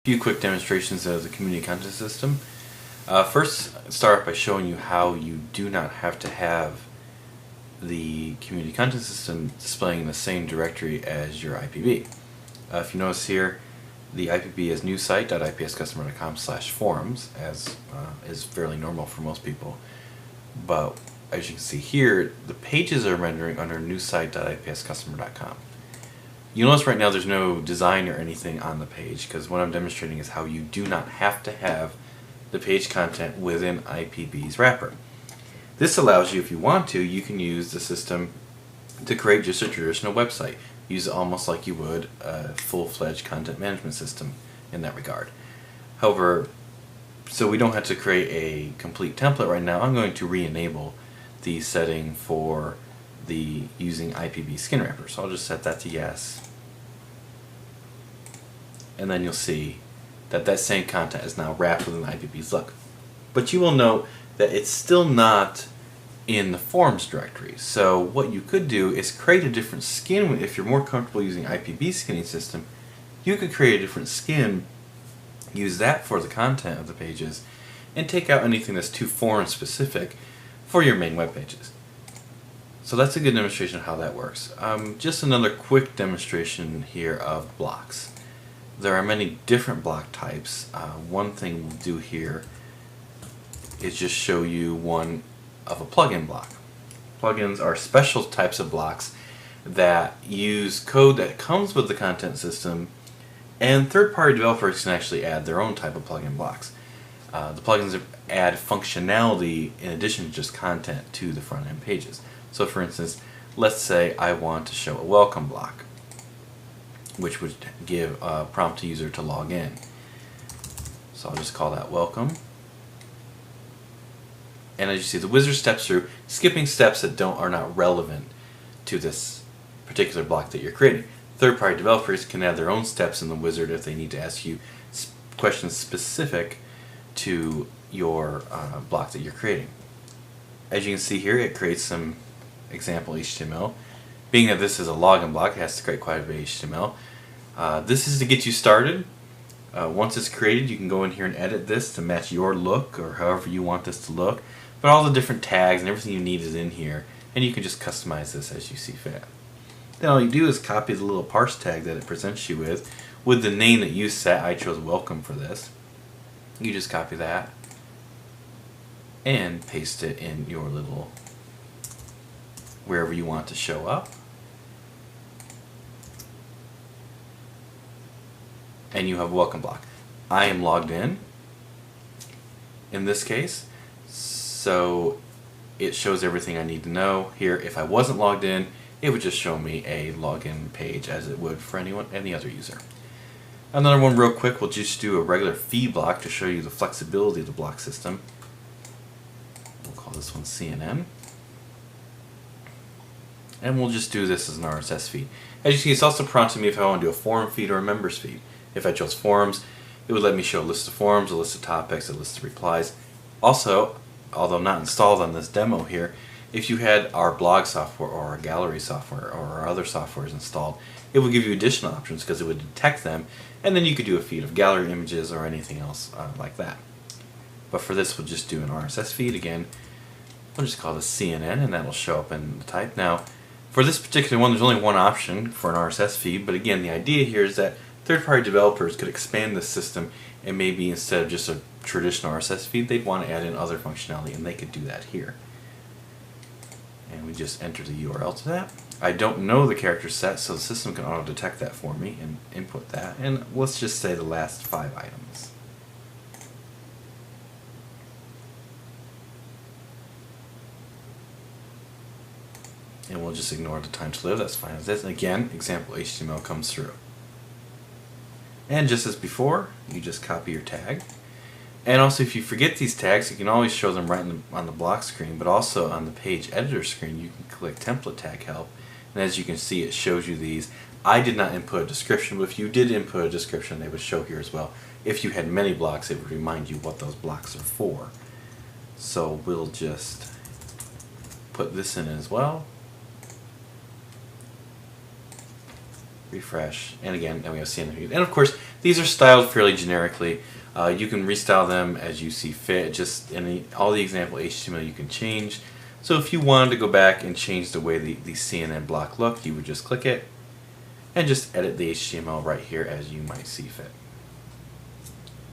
few quick demonstrations of the community content system. First, start off by showing you how you do not have to have the community content system displaying in the same directory as your IPB. If you notice here, the IPB is newsite.ipscustomer.com/forums, as is fairly normal for most people. But as you can see here, the pages are rendering under newsite.ipscustomer.com. You'll notice right now there's no design or anything on the page, because what I'm demonstrating is how you do not have to have the page content within IPB's wrapper. This allows you, if you want to, you can use the system to create just a traditional website. Use it almost like you would a full-fledged content management system in that regard. However, so we don't have to create a complete template right now, I'm going to re-enable the setting for the using IPB skin wrapper. So I'll just set that to yes. And then you'll see that that same content is now wrapped within IPB's look. But you will note that it's still not in the forums directory. So what you could do is create a different skin. If you're more comfortable using IPB skinning system, you could create a different skin, use that for the content of the pages, and take out anything that's too forum specific for your main web pages. So that's a good demonstration of how that works. Just another quick demonstration here of blocks. There are many different block types. One thing we'll do here is just show you one of a plugin block. Plugins are special types of blocks that use code that comes with the content system, and third-party developers can actually add their own type of plugin blocks. The plugins add functionality in addition to just content to the front-end pages. So for instance, let's say I want to show a welcome block, which would give a prompt to user to log in. So I'll just call that welcome. And as you see, the wizard steps through, skipping steps that are not relevant to this particular block that you're creating. Third-party developers can add their own steps in the wizard if they need to ask you questions specific to your block that you're creating. As you can see here, it creates some example HTML. Being that this is a login block, it has to create quite a bit of HTML. This is to get you started. Once it's created, you can go in here and edit this to match your look or however you want this to look. But all the different tags and everything you need is in here, and you can just customize this as you see fit. Then all you do is copy the little parse tag that it presents you with the name that you set. I chose welcome for this. You just copy that and paste it in your little wherever you want to show up. And you have a welcome block. I am logged in this case, so it shows everything I need to know. Here, if I wasn't logged in, it would just show me a login page as it would for any other user. Another one real quick, we'll just do a regular feed block to show you the flexibility of the block system. We'll call this one CNN. And we'll just do this as an RSS feed. As you see, it's also prompting me if I want to do a forum feed or a members feed. If I chose forums, it would let me show a list of forums, a list of topics, a list of replies. Also, although not installed on this demo here, if you had our blog software or our gallery software or our other softwares installed, it would give you additional options because it would detect them, and then you could do a feed of gallery images or anything else like that. But for this, we'll just do an RSS feed again. We'll just call this CNN, and that'll show up in the type. Now, for this particular one, there's only one option for an RSS feed, but again, the idea here is that third-party developers could expand this system, and maybe instead of just a traditional RSS feed, they'd want to add in other functionality, and they could do that here. And we just enter the URL to that. I don't know the character set, so the system can auto-detect that for me and input that. And let's just say the last 5 items. And we'll just ignore the time to live, that's fine as this. And again, example HTML comes through. And just as before, you just copy your tag. And also, if you forget these tags, you can always show them right on the block screen, but also on the page editor screen, you can click template tag help. And as you can see, it shows you these. I did not input a description, but if you did input a description, they would show here as well. If you had many blocks, it would remind you what those blocks are for. So we'll just put this in as well. refresh, and again, now we have CNN. And of course, these are styled fairly generically. You can restyle them as you see fit. Just all the example HTML you can change. So if you wanted to go back and change the way the CNN block looked, you would just click it and just edit the HTML right here as you might see fit.